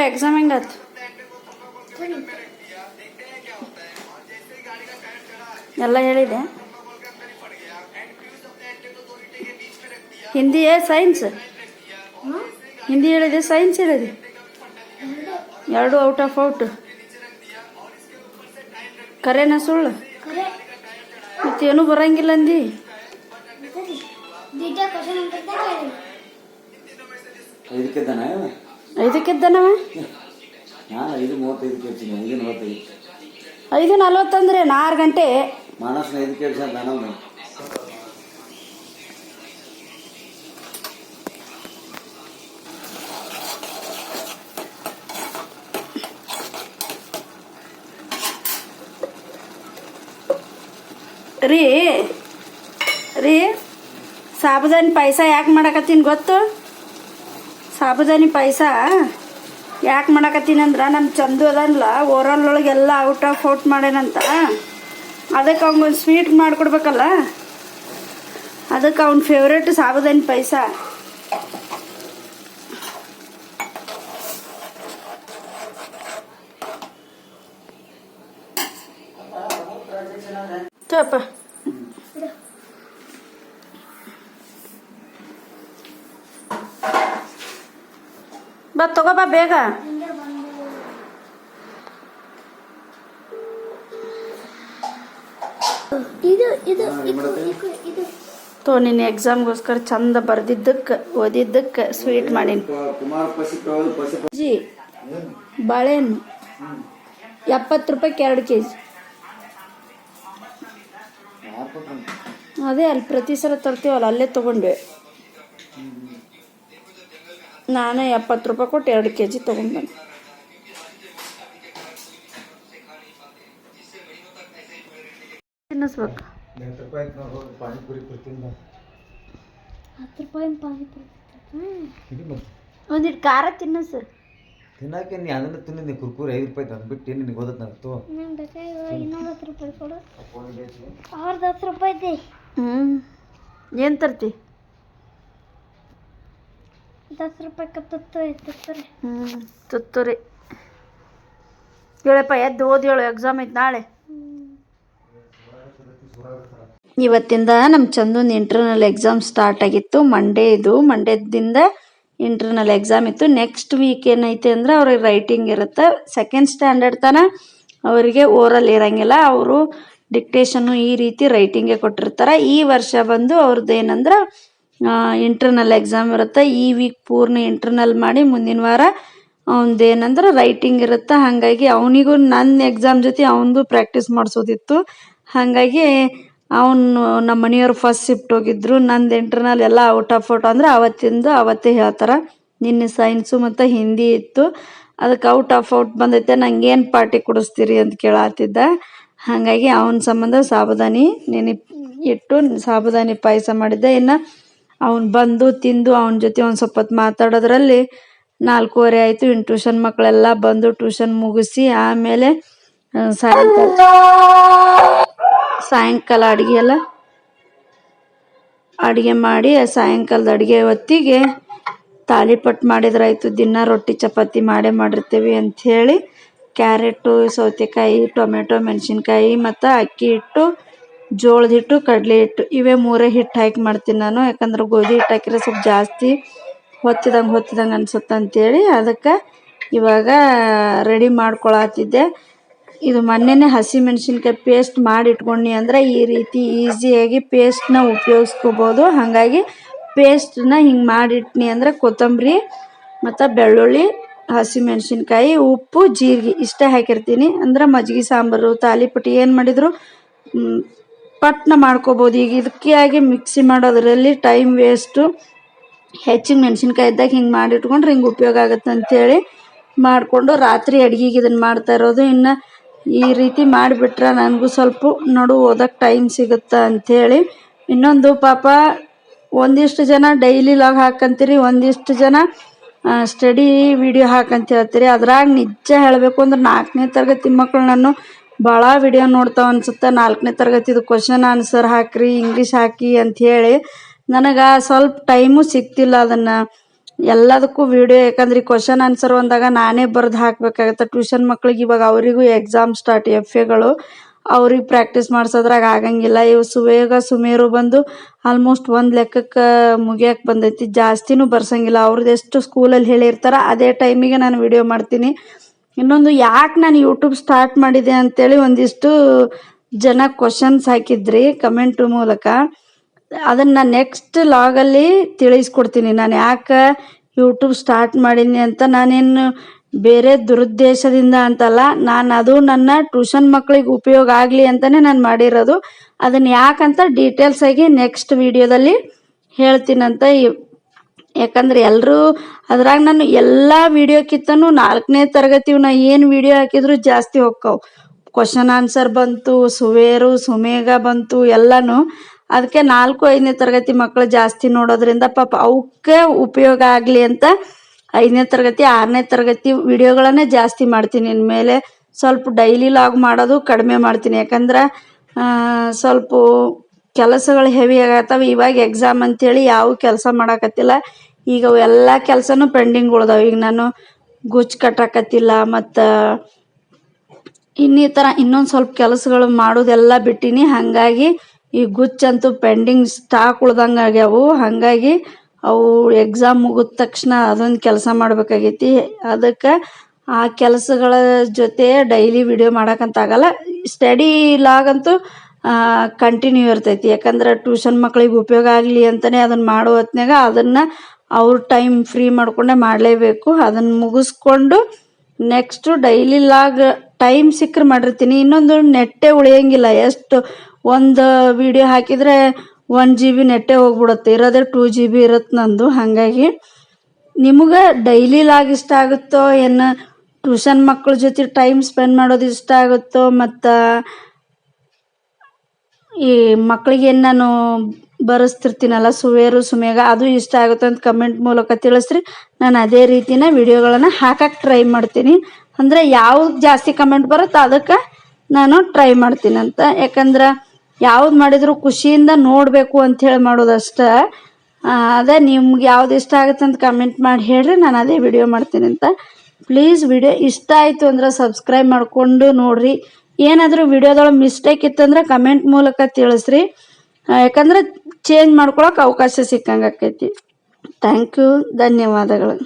Exam ಹೆಂಗಾತು? ಎಲ್ಲ ಹೇಳಿದೆ. Hindi science? Hindi ಹೇಳಿದೆ, ಸೈನ್ಸ್ ಹೇಳಿದೆ, ಎರಡು ಔಟ್ ಆಫ್ ಔಟ್. ಕರೆನಾ ಸುಳ್ಳು? ಮತ್ತೇನು ಬರಂಗಿಲ್ಲ ಅಂದಿ. ಐದಕ್ಕೆದ್ದಾನವ. 5:40 ಅಂದ್ರೆ 6 ಗಂಟೆ. ರೀ ಸಾಬುದಾನಿ ಪಾಯಸ ಯಾಕೆ ಮಾಡಕತ್ತೀನಿ ಗೊತ್ತು? ಸಾಬುದಾನಿ ಪಾಯಸ ಯಾಕೆ ಮಾಡಕತ್ತೀನಿ ಅಂದ್ರೆ ನಮ್ಮ ಚಂದು ಅದನ್ಲ ಓರಲ್ ಒಳಗೆಲ್ಲ ಔಟ್ ಆಫ್ ಔಟ್ ಮಾಡ್ಯಾನಂತ. ಅದಕ್ಕೆ ಅವ್ನಿಗೊಂದು ಸ್ವೀಟ್ ಮಾಡಿಕೊಡ್ಬೇಕಲ್ಲ, ಅದಕ್ಕೆ ಅವ್ನ ಫೇವ್ರೇಟ್ ಸಾಬುದಾನಿ ಪಾಯಸ. ತಪ್ಪ ಬಾ ತಗೋಬಾ ಬೇಗ. ತೋ ನಿನ್ನ ಎಕ್ಸಾಮ್ಗೋಸ್ಕರ ಚಂದ ಬರ್ದಿದ್ದಕ್ಕೆ ಓದಿದ್ದಕ್ಕೆ ಸ್ವೀಟ್ ಮಾಡೀನಿ. ಜಿ ಬಾಳೆಹಣ್ಣು 70 ರೂಪಾಯಿಗೆ 2 kg. ಅದೇ ಅಲ್ಲಿ ಪ್ರತಿ ಸಲ ತರ್ತೀವಲ್ಲ ಅಲ್ಲೇ ತೊಗೊಂಡ್ವಿ. ನಾನೇ 70 ರೂಪಾಯಿ ಕೊಟ್ಟು 2 kg ತೊಗೊಂಡು ಬಂದೆ. ತಿನ್ನಿಸ್ಬೇಕು. 10 ರೂಪಾಯಿ ಒಂದಿಟ್ಟು ಖಾರ ತಿನ್ನಿಸು. ತಿನ್ನಕ್ಕೆ ನೀ ಅದನ್ನ ತಿಂದಿದ್ದೆ ಕುರ್ಕುರಿ 5 ರೂಪಾಯಿ ತಂದ್ಬಿಟ್ಟು ನಿನಗೆ ಓದತ್ ನನಗೆ ಇನ್ನೊಂದು 10 ರೂಪಾಯಿ ಕೊಡು. ಅವ್ರದ್ದು 10 ರೂಪಾಯಿ ಐತಿ. ಏನು ತರ್ತಿ? 10 ರೂಪಾಯಿ ತುತ್ತೂರಿ. ತುತ್ತೂರಿ ಹೇಳಪ್ಪ, ಎದ್ದು ಓದಿ ಎಕ್ಸಾಮ್ ಐತೆ ನಾಳೆ. ಇವತ್ತಿಂದ ನಮ್ಮ ಚಂದನ್ ಇಂಟರ್ನಲ್ ಎಕ್ಸಾಮ್ ಸ್ಟಾರ್ಟ್ ಆಗಿತ್ತು. ಮಂಡೇದಿಂದ ಇಂಟರ್ನಲ್ ಎಕ್ಸಾಮ್ ಇತ್ತು. ನೆಕ್ಸ್ಟ್ ವೀಕ್ ಏನೈತೆ ಅಂದ್ರೆ ಅವ್ರಿಗೆ ರೈಟಿಂಗ್ ಇರುತ್ತೆ. 2nd ಸ್ಟ್ಯಾಂಡರ್ಡ್ ತನಕ ಅವರಿಗೆ ಓರಲ್ ಇರಂಗಿಲ್ಲ. ಅವರು ಡಿಕ್ಟೇಷನ್ನು ಈ ರೀತಿ ರೈಟಿಂಗೇ ಕೊಟ್ಟಿರ್ತಾರೆ. ಈ ವರ್ಷ ಬಂದು ಅವ್ರದ್ದು ಏನಂದ್ರೆ ಇಂಟರ್ನಲ್ ಎಕ್ಸಾಮ್ ಇರುತ್ತೆ. ಈ ವೀಕ್ ಪೂರ್ಣ ಇಂಟರ್ನಲ್ ಮಾಡಿ ಮುಂದಿನ ವಾರ ಅವನದೇನಂದ್ರೆ ರೈಟಿಂಗ್ ಇರುತ್ತೆ. ಹಾಗಾಗಿ ಅವನಿಗೂ ನನ್ನ ಎಕ್ಸಾಮ್ ಜೊತೆ ಅವನದು ಪ್ರಾಕ್ಟೀಸ್ ಮಾಡಿಸೋದಿತ್ತು. ಹಾಗಾಗಿ ಅವನು ನಮ್ಮ ಮನೆಯವ್ರು ಫಸ್ಟ್ ಶಿಫ್ಟ್ ಹೋಗಿದ್ರು. ನಂದು ಇಂಟರ್ನಲ್ ಎಲ್ಲ ಔಟ್ ಆಫ್ ಔಟ್ ಅಂದರೆ ಅವತ್ತೇ ಹೇಳ್ತಾರೆ. ನಿನ್ನೆ ಸೈನ್ಸು ಮತ್ತು ಹಿಂದಿ ಇತ್ತು. ಅದಕ್ಕೆ ಔಟ್ ಆಫ್ ಔಟ್ ಬಂದೈತೆ, ನಂಗೇನು ಪಾರ್ಟಿ ಕೊಡಿಸ್ತೀರಿ ಅಂತ ಕೇಳತ್ತಿದ್ದ. ಹಾಗಾಗಿ ಅವನ ಸಂಬಂಧ ಸಾಬುದಾನಿ ಇಟ್ಟು ಸಾಬುದಾನಿ ಪಾಯಸ ಮಾಡಿದ್ದೆ. ಇನ್ನು ಅವನು ಬಂದು ತಿಂದು ಅವನ ಜೊತೆ ಒಂದು ಸ್ವಲ್ಪ ಹೊತ್ತು ಮಾತಾಡೋದ್ರಲ್ಲಿ 4:15 ಆಯಿತು. ಇನ್ನು ಟ್ಯೂಷನ್ ಮಕ್ಕಳೆಲ್ಲ ಬಂದು ಟ್ಯೂಷನ್ ಮುಗಿಸಿ ಆಮೇಲೆ ಸಾಯಂಕಾಲ ಅಡುಗೆ ಮಾಡಿ ಸಾಯಂಕಾಲದ ಅಡುಗೆ ಹೊತ್ತಿಗೆ ತಾಲಿಪಟ್ಟು ಮಾಡಿದ್ರಾಯ್ತು. ದಿನ ರೊಟ್ಟಿ ಚಪಾತಿ ಮಾಡಿರ್ತೀವಿ ಅಂಥೇಳಿ ಕ್ಯಾರೆಟು, ಸೌತೆಕಾಯಿ, ಟೊಮೆಟೊ, ಮೆಣಸಿನ್ಕಾಯಿ ಮತ್ತು ಅಕ್ಕಿ ಹಿಟ್ಟು, ಜೋಳದ ಹಿಟ್ಟು, ಕಡಲೆ ಹಿಟ್ಟು ಇವೇ 3 ಹಿಟ್ಟು ಹಾಕಿ ಮಾಡ್ತೀನಿ ನಾನು. ಯಾಕಂದ್ರೆ ಗೋಧಿ ಹಿಟ್ಟು ಹಾಕಿದ್ರೆ ಸ್ವಲ್ಪ ಜಾಸ್ತಿ ಹೊತ್ತಿದಂಗೆ ಅನ್ಸುತ್ತೆ ಅಂಥೇಳಿ ಅದಕ್ಕೆ ಇವಾಗ ರೆಡಿ ಮಾಡ್ಕೊಳತ್ತಿದ್ದೆ. ಇದು ಮೊನ್ನೆನೇ ಹಸಿ ಮೆಣಸಿನ್ಕಾಯಿ ಪೇಸ್ಟ್ ಮಾಡಿ ಇಟ್ಕೊಂಡು ಅಂದರೆ ಈ ರೀತಿ ಈಸಿಯಾಗಿ ಪೇಸ್ಟ್ನ ಉಪಯೋಗಿಸ್ಕೋಬೋದು. ಹಾಗಾಗಿ ಪೇಸ್ಟನ್ನ ಹಿಂಗೆ ಮಾಡಿಟ್ನಿ ಅಂದರೆ ಕೊತ್ತಂಬರಿ ಮತ್ತು ಬೆಳ್ಳುಳ್ಳಿ, ಹಸಿಮೆಣಸಿನ್ಕಾಯಿ, ಉಪ್ಪು, ಜೀರಿಗೆ ಇಷ್ಟೇ ಹಾಕಿರ್ತೀನಿ. ಅಂದ್ರೆ ಮಜ್ಜಿಗೆ ಸಾಂಬಾರು, ತಾಲಿಪಟ್ಟು ಏನು ಮಾಡಿದ್ರು ಪಟ್ನ ಮಾಡ್ಕೋಬೋದು. ಈಗ ಇದಕ್ಕೆ ಆಗಿ ಮಿಕ್ಸಿ ಮಾಡೋದ್ರಲ್ಲಿ ಟೈಮ್ ವೇಸ್ಟು. ಹೆಚ್ಚಿಗೆ ಮೆಣಸಿನ್ಕಾಯಿ ಇದ್ದಾಗ ಹಿಂಗೆ ಮಾಡಿಟ್ಕೊಂಡ್ರೆ ಹಿಂಗೆ ಉಪಯೋಗ ಆಗುತ್ತೆ ಅಂಥೇಳಿ ಮಾಡಿಕೊಂಡು ರಾತ್ರಿ ಅಡುಗೆಗೆ ಇದನ್ನು ಮಾಡ್ತಾ ಇರೋದು. ಇನ್ನು ಈ ರೀತಿ ಮಾಡಿಬಿಟ್ರೆ ನನಗೂ ಸ್ವಲ್ಪ ಓದೋಕ್ಕೆ ಟೈಮ್ ಸಿಗುತ್ತೆ ಅಂಥೇಳಿ. ಇನ್ನೊಂದು ಪಾಪ ಒಂದಿಷ್ಟು ಜನ ಡೈಲಿ ಲಾಗ್ ಹಾಕಂತೀರಿ, ಒಂದಿಷ್ಟು ಜನ ಸ್ಟಡಿ ವಿಡಿಯೋ ಹಾಕಂತ ಹೇಳ್ತೀರಿ. ಅದ್ರಾಗ ನಿಜ ಹೇಳಬೇಕು ಅಂದ್ರೆ 4ನೇ ತರಗತಿ ಮಕ್ಕಳು ನಾನು ಭಾಳ ವಿಡಿಯೋ ನೋಡ್ತಾವೆ ಅನ್ಸುತ್ತೆ. 4ನೇ ತರಗತಿದು ಕ್ವಶನ್ ಆನ್ಸರ್ ಹಾಕ್ರಿ, ಇಂಗ್ಲೀಷ್ ಹಾಕಿ ಅಂಥೇಳಿ ನನಗೆ ಸ್ವಲ್ಪ ಟೈಮು ಸಿಗ್ತಿಲ್ಲ ಅದನ್ನು ಎಲ್ಲದಕ್ಕೂ ವಿಡಿಯೋ, ಯಾಕಂದ್ರೆ ಈ ಕ್ವಶನ್ ಆನ್ಸರ್ ಒಂದಾಗ ನಾನೇ ಬರೆದು ಹಾಕಬೇಕಾಗತ್ತೆ. ಟ್ಯೂಷನ್ ಮಕ್ಳಿಗೆ ಇವಾಗ ಅವರಿಗೂ ಎಕ್ಸಾಮ್ ಸ್ಟಾರ್ಟ್, FAಗಳು ಅವ್ರಿಗೆ ಪ್ರಾಕ್ಟೀಸ್ ಮಾಡ್ಸೋದ್ರಾಗ ಆಗಂಗಿಲ್ಲ. ಇವು ಸುವೇಗ ಸುಮೇರು ಬಂದು ಆಲ್ಮೋಸ್ಟ್ ಒಂದು ಲೆಕ್ಕಕ್ಕೆ ಮುಗಿಯಕ್ಕೆ ಬಂದೈತಿ, ಜಾಸ್ತಿನೂ ಬರ್ಸಂಗಿಲ್ಲ. ಅವ್ರದ್ದು ಎಷ್ಟು ಸ್ಕೂಲಲ್ಲಿ ಹೇಳಿರ್ತಾರ ಅದೇ ಟೈಮಿಗೆ ನಾನು ವಿಡಿಯೋ ಮಾಡ್ತೀನಿ. ಇನ್ನೊಂದು, ಯಾಕೆ ನಾನು ಯೂಟ್ಯೂಬ್ ಸ್ಟಾರ್ಟ್ ಮಾಡಿದೆ ಅಂತೇಳಿ ಒಂದಿಷ್ಟು ಜನ ಕ್ವಶನ್ಸ್ ಹಾಕಿದ್ರಿ ಕಮೆಂಟ್ ಮೂಲಕ. ಅದನ್ನು ನೆಕ್ಸ್ಟ್ ಲಾಗಲ್ಲಿ ತಿಳಿಸ್ಕೊಡ್ತೀನಿ ನಾನು ಯಾಕೆ ಯೂಟ್ಯೂಬ್ ಸ್ಟಾರ್ಟ್ ಮಾಡೀನಿ ಅಂತ. ನಾನೇನು ಬೇರೆ ದುರುದ್ದೇಶದಿಂದ ಅಂತಲ್ಲ, ಅದು ನನ್ನ ಟ್ಯೂಷನ್ ಮಕ್ಕಳಿಗೆ ಉಪಯೋಗ ಆಗಲಿ ಅಂತಲೇ ನಾನು ಮಾಡಿರೋದು. ಅದನ್ನು ಯಾಕಂತ ಡೀಟೇಲ್ಸ್ ಆಗಿ ನೆಕ್ಸ್ಟ್ ವಿಡಿಯೋದಲ್ಲಿ ಹೇಳ್ತೀನಂತ. ಯಾಕಂದ್ರೆ ಎಲ್ಲರೂ ಅದ್ರಾಗ ನಾನು ಎಲ್ಲ ವಿಡಿಯೋಕ್ಕಿಂತನೂ 4ನೇ ತರಗತಿ ನಾ ಏನು ವಿಡಿಯೋ ಹಾಕಿದ್ರು ಜಾಸ್ತಿ ಹೋಗ್ತಾವೆ. ಕ್ವಶನ್ ಆನ್ಸರ್ ಬಂತು, ಸುವೇರು ಸುಮೇಗ ಬಂತು ಎಲ್ಲನೂ. ಅದಕ್ಕೆ 4, 5ನೇ ತರಗತಿ ಮಕ್ಕಳು ಜಾಸ್ತಿ ನೋಡೋದ್ರಿಂದ ಪಾಪ ಅವಕ್ಕೆ ಉಪಯೋಗ ಆಗಲಿ ಅಂತ 5ನೇ ತರಗತಿ 6ನೇ ತರಗತಿ ವಿಡಿಯೋಗಳನ್ನೇ ಜಾಸ್ತಿ ಮಾಡ್ತೀನಿ. ಇನ್ಮೇಲೆ ಸ್ವಲ್ಪ ಡೈಲಿ ಲಾಗ್ ಮಾಡೋದು ಕಡಿಮೆ ಮಾಡ್ತೀನಿ. ಯಾಕಂದ್ರೆ ಸ್ವಲ್ಪ ಕೆಲಸಗಳು ಹೆವಿ ಆಗತ್ತವೆ. ಇವಾಗ ಎಕ್ಸಾಮ್ ಅಂತೇಳಿ ಯಾವ ಕೆಲಸ ಮಾಡಕತ್ತಿಲ್ಲ. ಈಗ ಎಲ್ಲ ಕೆಲಸನೂ ಪೆಂಡಿಂಗ್ ಉಳ್ದಾವೆ. ಈಗ ನಾನು ಗುಚ್ಚು ಕಟ್ಟಾಕತ್ತಿಲ್ಲ, ಮತ್ತು ಇನ್ನಿತರ ಇನ್ನೊಂದು ಸ್ವಲ್ಪ ಕೆಲಸಗಳು ಮಾಡೋದೆಲ್ಲ ಬಿಟ್ಟಿನಿ. ಹಾಗಾಗಿ ಈ ಗುಚ್ಚಂತೂ ಪೆಂಡಿಂಗ್ ಸ್ಟಾಕ್ ಉಳ್ದಂಗೆ ಆಗ್ಯಾವು. ಹಾಗಾಗಿ ಅವು ಎಕ್ಸಾಮ್ ಮುಗಿದ ತಕ್ಷಣ ಅದೊಂದು ಕೆಲಸ ಮಾಡಬೇಕಾಗೈತಿ. ಅದಕ್ಕೆ ಆ ಕೆಲಸಗಳ ಜೊತೆ ಡೈಲಿ ವಿಡಿಯೋ ಮಾಡೋಕ್ಕಂತಾಗಲ್ಲ. ಸ್ಟಡಿ ಲಾಗಂತೂ ಕಂಟಿನ್ಯೂ ಇರ್ತೈತಿ. ಯಾಕಂದ್ರೆ ಟ್ಯೂಷನ್ ಮಕ್ಳಿಗೆ ಉಪಯೋಗ ಆಗಲಿ ಅಂತಲೇ ಅದನ್ನು ಮಾಡೋ ಹೊತ್ನಾಗ ಅದನ್ನು ಅವ್ರ ಟೈಮ್ ಫ್ರೀ ಮಾಡಿಕೊಂಡೇ ಮಾಡಲೇಬೇಕು. ಅದನ್ನು ಮುಗಿಸ್ಕೊಂಡು ನೆಕ್ಸ್ಟು ಡೈಲಿ ಲಾಗ್ ಟೈಮ್ ಸಿಕ್ಕರೆ ಮಾಡಿರ್ತೀನಿ. ಇನ್ನೊಂದು, ನೆಟ್ಟೇ ಉಳಿಯೋಂಗಿಲ್ಲ. ಎಷ್ಟು ಒಂದು ವಿಡಿಯೋ ಹಾಕಿದರೆ 1 GB ನೆಟ್ಟೇ ಹೋಗ್ಬಿಡುತ್ತೆ. ಇರೋದೇ 2 GB ಇರುತ್ತೆ ನಂದು. ಹಾಗಾಗಿ ನಿಮಗೆ ಡೈಲಿ ಲಾಗ್ ಇಷ್ಟ ಆಗುತ್ತೋ, ಏನು ಟ್ಯೂಷನ್ ಮಕ್ಕಳ ಜೊತೆ ಟೈಮ್ ಸ್ಪೆಂಡ್ ಮಾಡೋದು ಇಷ್ಟ ಆಗುತ್ತೋ, ಮತ್ತು ಈ ಮಕ್ಕಳಿಗೆ ಏನು ನಾನು ಬರೆಸ್ತಿರ್ತೀನಲ್ಲ ಸುವೇರು ಸುಮೇಗ ಅದು ಇಷ್ಟ ಆಗುತ್ತೆ ಅಂತ ಕಮೆಂಟ್ ಮೂಲಕ ತಿಳಿಸ್ರಿ. ನಾನು ಅದೇ ರೀತಿನ ವಿಡಿಯೋಗಳನ್ನು ಹಾಕಕ್ಕೆ ಟ್ರೈ ಮಾಡ್ತೀನಿ. ಅಂದರೆ ಯಾವ್ದು ಜಾಸ್ತಿ ಕಮೆಂಟ್ ಬರುತ್ತೋ ಅದಕ್ಕೆ ನಾನು ಟ್ರೈ ಮಾಡ್ತೀನಂತ. ಯಾಕಂದ್ರೆ ಯಾವ್ದು ಮಾಡಿದರೂ ಖುಷಿಯಿಂದ ನೋಡಬೇಕು ಅಂಥೇಳಿ ಮಾಡೋದಷ್ಟೇ. ಅದೇ ನಿಮ್ಗೆ ಯಾವ್ದು ಇಷ್ಟ ಆಗುತ್ತೆ ಅಂತ ಕಮೆಂಟ್ ಮಾಡಿ ಹೇಳ್ರಿ, ನಾನು ಅದೇ ವಿಡಿಯೋ ಮಾಡ್ತೀನಿ ಅಂತ. ಪ್ಲೀಸ್ ವಿಡಿಯೋ ಇಷ್ಟ ಆಯಿತು ಅಂದ್ರೆ ಸಬ್ಸ್ಕ್ರೈಬ್ ಮಾಡಿಕೊಂಡು ನೋಡಿರಿ. ಏನಾದರೂ ವಿಡಿಯೋದೊಳಗೆ ಮಿಸ್ಟೇಕ್ ಇತ್ತಂದ್ರೆ ಕಮೆಂಟ್ ಮೂಲಕ ತಿಳಿಸ್ರಿ. ಯಾಕಂದ್ರೆ ಚೇಂಜ್ ಮಾಡ್ಕೊಳಕ್ಕೆ ಅವಕಾಶ ಸಿಕ್ಕಂಗೆ ಆಕೈತಿ. ಥ್ಯಾಂಕ್ ಯು, ಧನ್ಯವಾದಗಳು.